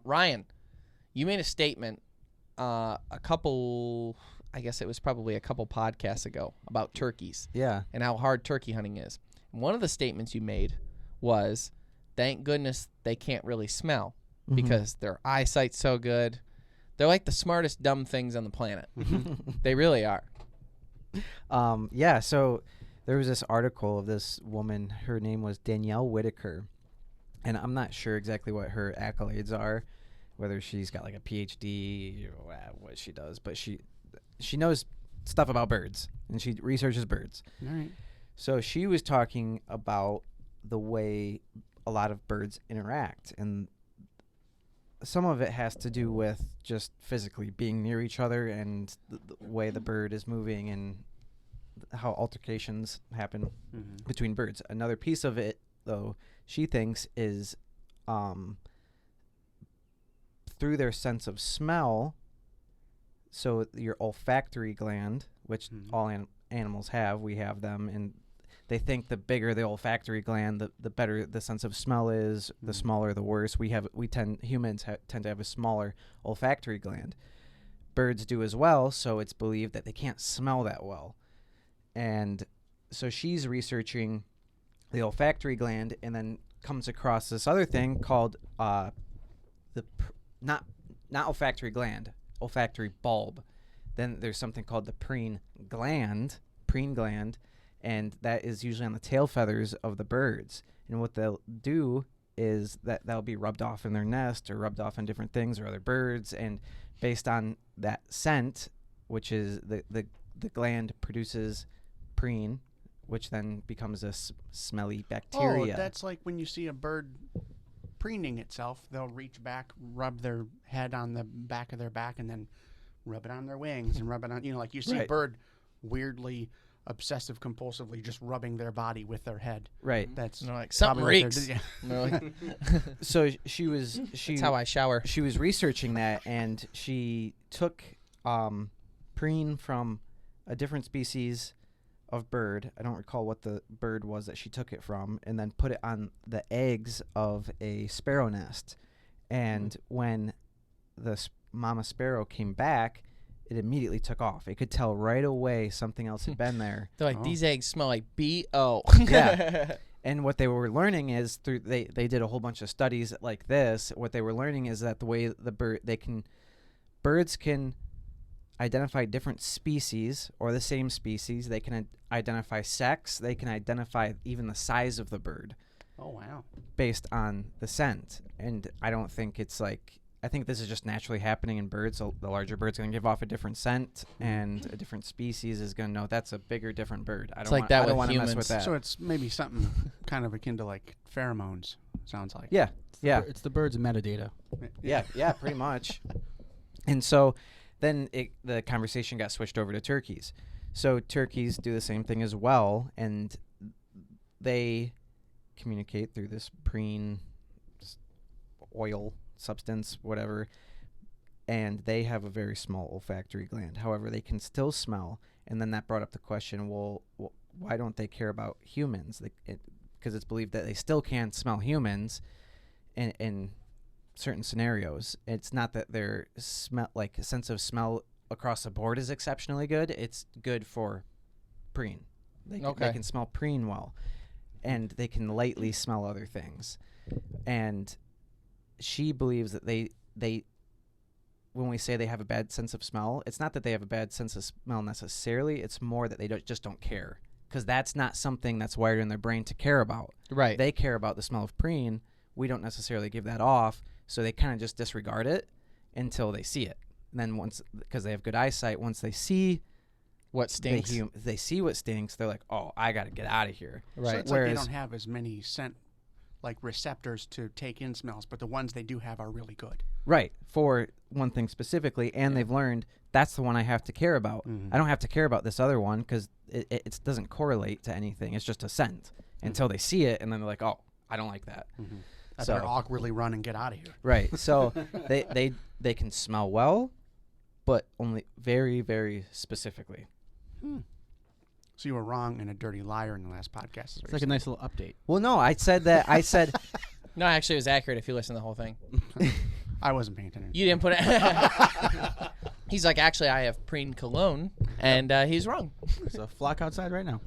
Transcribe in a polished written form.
Ryan, you made a statement I guess it was probably a couple podcasts ago about turkeys. Yeah. And how hard turkey hunting is. And one of the statements you made was, thank goodness they can't really smell because their eyesight's so good. They're like the smartest dumb things on the planet. They really are. Yeah, so there was this article of this woman. Her name was Danielle Whitaker. And I'm not sure exactly what her accolades are, whether she's got like a PhD or what she does. But she knows stuff about birds, and she researches birds. All right. So she was talking about the way a lot of birds interact, and some of it has to do with just physically being near each other and the way the bird is moving and how altercations happen between birds. Another piece of it, though, she thinks is through their sense of smell. So your olfactory gland, which all animals have, we have them, and they think the bigger the olfactory gland, the better the sense of smell is. The smaller, the worse. Humans tend to have a smaller olfactory gland. Birds do as well, so it's believed that they can't smell that well. And so she's researching the olfactory gland, and then comes across this other thing called not olfactory gland, olfactory bulb. Then there's something called the preen gland, and that is usually on the tail feathers of the birds. And what they'll do is that'll be rubbed off in their nest or rubbed off on different things or other birds, and based on that scent, which is the gland produces preen, which then becomes a smelly bacteria. Oh, that's like when you see a bird preening itself, they'll reach back, rub their head on the back of their back, and then rub it on their wings and rub it on, like you see a bird weirdly obsessive compulsively just rubbing their body with their head. Right. That's like something reeks. So that's how I shower. She was researching that, and she took preen from a different species of bird. I don't recall what the bird was that she took it from, and then put it on the eggs of a sparrow nest. And when the mama sparrow came back, it immediately took off. It could tell right away something else had been there. They're like, these eggs smell like B.O. Yeah. And what they were learning is they did a whole bunch of studies like this. What they were learning is that the way birds can identify different species or the same species. They can identify sex. They can identify even the size of the bird. Oh, wow. Based on the scent. And I don't think it's like, I think this is just naturally happening in birds. So the larger bird's going to give off a different scent, and a different species is going to know that's a bigger, different bird. I don't want to mess with that. So it's maybe something kind of akin to like pheromones, sounds like. Yeah. It's the bird's metadata. Yeah, pretty much. And so then the conversation got switched over to turkeys. So turkeys do the same thing as well, and they communicate through this preen oil substance, whatever, and they have a very small olfactory gland. However, they can still smell, and then that brought up the question, well, why don't they care about humans? Because it's believed that they still can smell humans in certain scenarios. It's not that their sense of smell across the board is exceptionally good. It's good for preen. They can smell preen well, and they can lightly smell other things. And she believes that they when we say they have a bad sense of smell, it's not that they have a bad sense of smell necessarily. It's more that they just don't care, because that's not something that's wired in their brain to care about. Right. They care about the smell of preen. We don't necessarily give that off, so they kind of just disregard it until they see it. And then because they have good eyesight, once they see what stinks, they see what stinks, they're like, oh, I got to get out of here. Right. So it's like they don't have as many scent receptors to take in smells, but the ones they do have are really good. Right, for one thing specifically, and they've learned that's the one I have to care about. I don't have to care about this other one because it doesn't correlate to anything. It's just a scent until they see it, and then they're like, oh, I don't like that. I better awkwardly run and get out of here. Right, so they can smell well, but only very, very specifically. So you were wrong and a dirty liar in the last podcast. It's like a nice little update. Well, no, I said that. No, actually, it was accurate if you listen to the whole thing. I wasn't paying attention. You didn't put it. He's like, actually, I have preen cologne, and he's wrong. There's a flock outside right now.